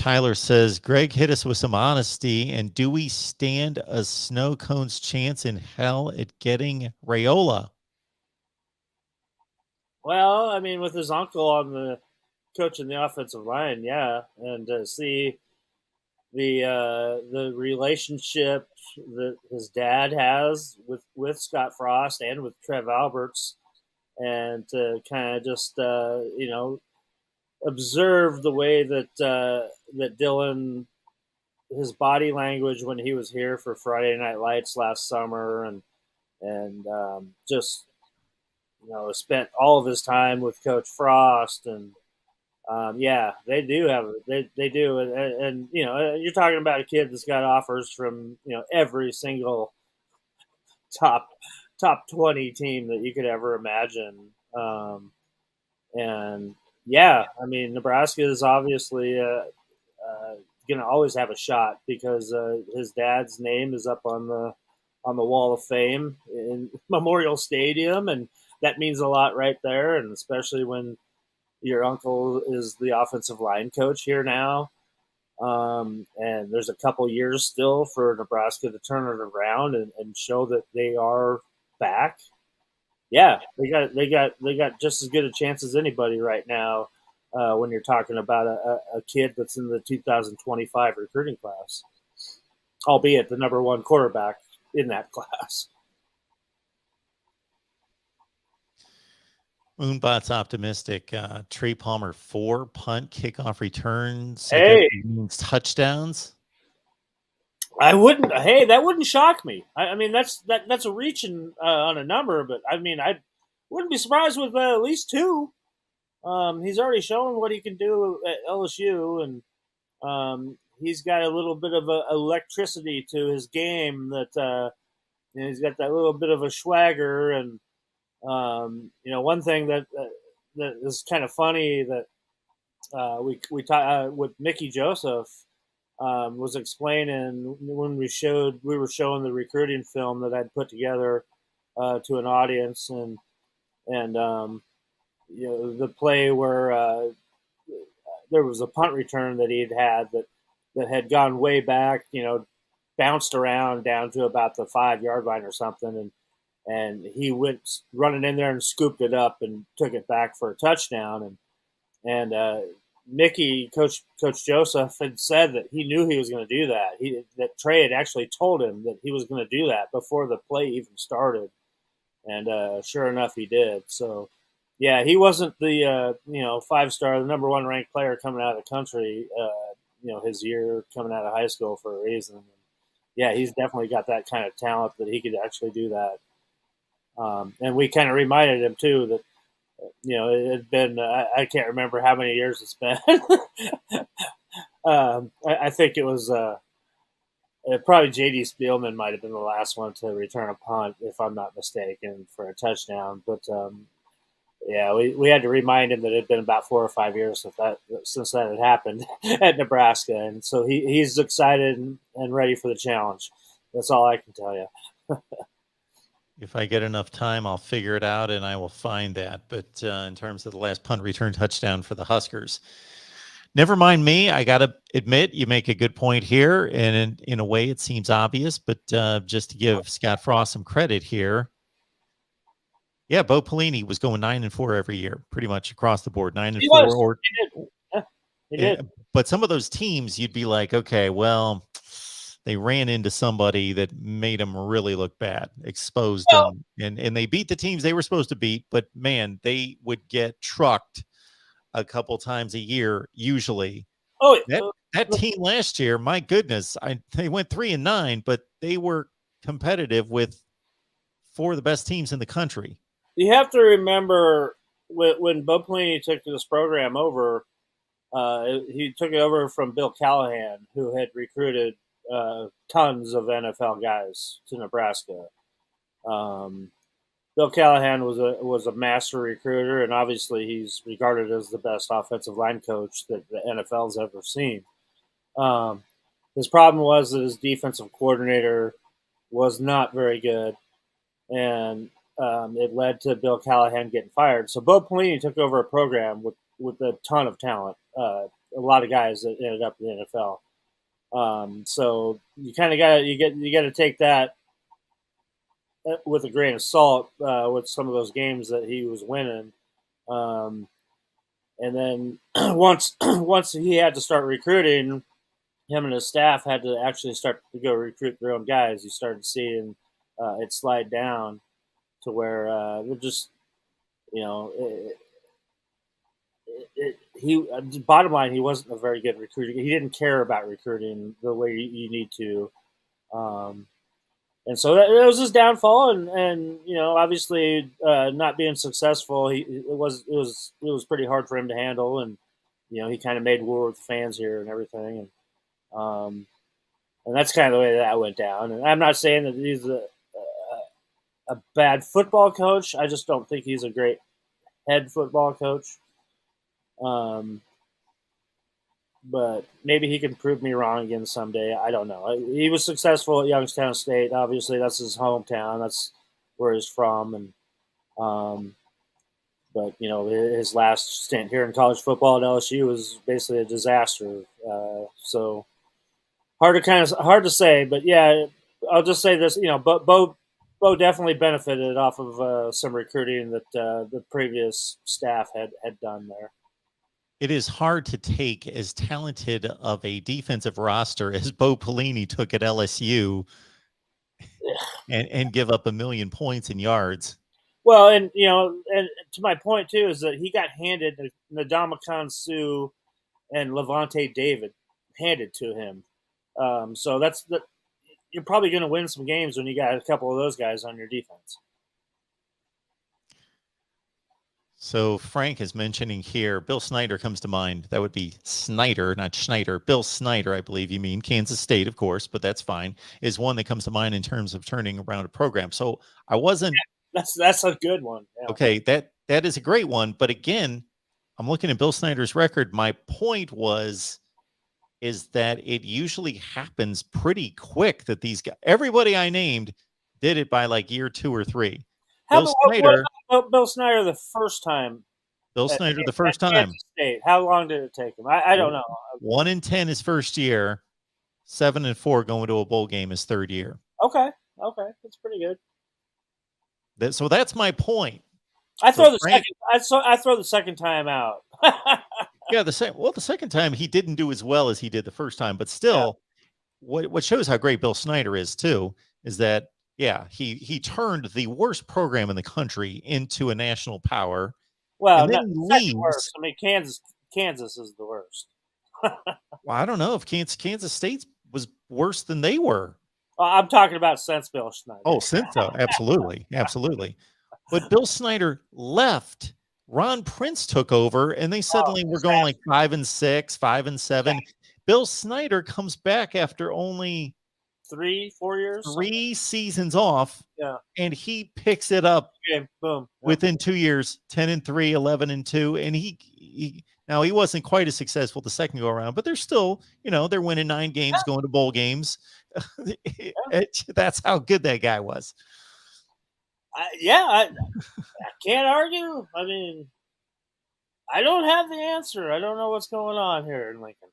Tyler says, Greg hit us with some honesty. And do we stand a snow cone's chance in hell at getting Raiola? Well, I mean, with his uncle on the coaching the offensive line, yeah, and to see the relationship that his dad has with Scott Frost and with Trev Alberts, and to kind of just observe the way that Dylan, his body language when he was here for Friday Night Lights last summer, and just spent all of his time with Coach Frost, and yeah, they do have they do, and you're talking about a kid that's got offers from every single top top 20 team that you could ever imagine, and yeah, I mean Nebraska is obviously going to always have a shot because his dad's name is up on the Wall of Fame in Memorial Stadium, and that means a lot right there, and especially when your uncle is the offensive line coach here now. And there's a couple years still for Nebraska to turn it around and show that they are back. Yeah, they got just as good a chance as anybody right now when you're talking about a kid that's in the 2025 recruiting class, albeit the number one quarterback in that class. Moonbot's optimistic. Trey Palmer 4 punt kickoff returns. Hey, Touchdowns. I wouldn't. Hey, that wouldn't shock me. I mean, that's a reaching on a number, but I mean, I wouldn't be surprised with at least 2. He's already shown what he can do at LSU, and he's got a little bit of electricity to his game that he's got that little bit of a swagger. And one thing that is kind of funny that we talked with Mickey Joseph. Was explaining when we were showing the recruiting film that I'd put together to an audience, and the play where there was a punt return that he'd had that had gone way back, bounced around down to about the 5-yard line or something, and he went running in there and scooped it up and took it back for a touchdown, and Mickey, Coach Joseph, had said that he knew he was going to do that. That Trey had actually told him that he was going to do that before the play even started, and sure enough, he did. So, yeah, he wasn't the 5-star, the number 1 ranked player coming out of the country. His year coming out of high school for a reason. And yeah, he's definitely got that kind of talent that he could actually do that. And we kind of reminded him too that. It had been, I can't remember how many years it's been. I think it was probably J.D. Spielman might have been the last one to return a punt, if I'm not mistaken, for a touchdown. But, yeah, we had to remind him that it had been about 4 or 5 years since that had happened at Nebraska. And so he's excited and ready for the challenge. That's all I can tell you. If I get enough time, I'll figure it out and I will find that. But in terms of the last punt return touchdown for the Huskers, never mind me. I got to admit, you make a good point here. And in a way, it seems obvious. But just to give Scott Frost some credit here. Yeah, Bo Pelini was going 9-4 every year, pretty much across the board. 9-4. He did. But some of those teams, you'd be like, okay, well, they ran into somebody that made them really look bad, exposed them, and they beat the teams they were supposed to beat. But man, they would get trucked a couple times a year usually. Oh, that team last year, my goodness, they went 3-9, but they were competitive with 4 of the best teams in the country. You have to remember when Bo Pelini took this program over, he took it over from Bill Callahan, who had recruited tons of NFL guys to Nebraska. Bill Callahan was a master recruiter, and obviously he's regarded as the best offensive line coach that the NFL's ever seen. His problem was that his defensive coordinator was not very good, and it led to Bill Callahan getting fired. So Bo Pelini took over a program with a ton of talent, a lot of guys that ended up in the NFL. So you kind of got to take that with a grain of salt with some of those games that he was winning. Um, and then once he had to start recruiting, him and his staff had to actually start to go recruit their own guys. You started seeing it slide down to where they're just, you know, he bottom line, he wasn't a very good recruiter. He didn't care about recruiting the way you need to. Um, and so it was his downfall, and obviously not being successful, it was pretty hard for him to handle, and he kind of made war with the fans here and everything, and that's kind of the way that went down. And I'm not saying that he's a bad football coach. I just don't think he's a great head football coach. But maybe he can prove me wrong again someday. I don't know. He was successful at Youngstown State. Obviously, that's his hometown. That's where he's from. And but his last stint here in college football at LSU was basically a disaster. So hard to say. But yeah, I'll just say this. Bo definitely benefited off of some recruiting that the previous staff had done there. It is hard to take as talented of a defensive roster as Bo Pelini took at LSU and give up 1 million points in yards. Well, and to my point too is that he got handed Ndamukong Suh and Levante David handed to him. So you're probably going to win some games when you got a couple of those guys on your defense. So Frank is mentioning here, Bill Snyder comes to mind. That would be Snyder, not Schneider. Bill Snyder, I believe you mean. Kansas State, of course, but that's fine, is one that comes to mind in terms of turning around a program. So I wasn't... That's a good one. Yeah. Okay, that is a great one. But again, I'm looking at Bill Snyder's record. My point is that it usually happens pretty quick that these guys, everybody I named, did it by like year 2 or 3. What about Bill Snyder the first time? Bill Snyder the first time. State. How long did it take him? I don't know. 1-10 his first year, 7-4 going to a bowl game his third year. Okay, that's pretty good. So that's my point. I throw the second time out. Yeah, the second time he didn't do as well as he did the first time, but still, what shows how great Bill Snyder is too is that he turned the worst program in the country into a national power. Well, and then leaves. Worst. I mean, Kansas is the worst. Well, I don't know if Kansas State was worse than they were. I'm talking about since Bill Snyder. Oh, since absolutely. But Bill Snyder left. Ron Prince took over, and they suddenly were going like 5-6, 5-7. Bill Snyder comes back after only 3-4 years, 3 seasons off, and he picks it up. Boom! Within 2 years, 10-3, 11-2, and he now he wasn't quite as successful the second go around, but they're still, they're winning 9 games, going to bowl games. That's how good that guy was. I can't argue. I mean, I don't have the answer. I don't know what's going on here in Lincoln.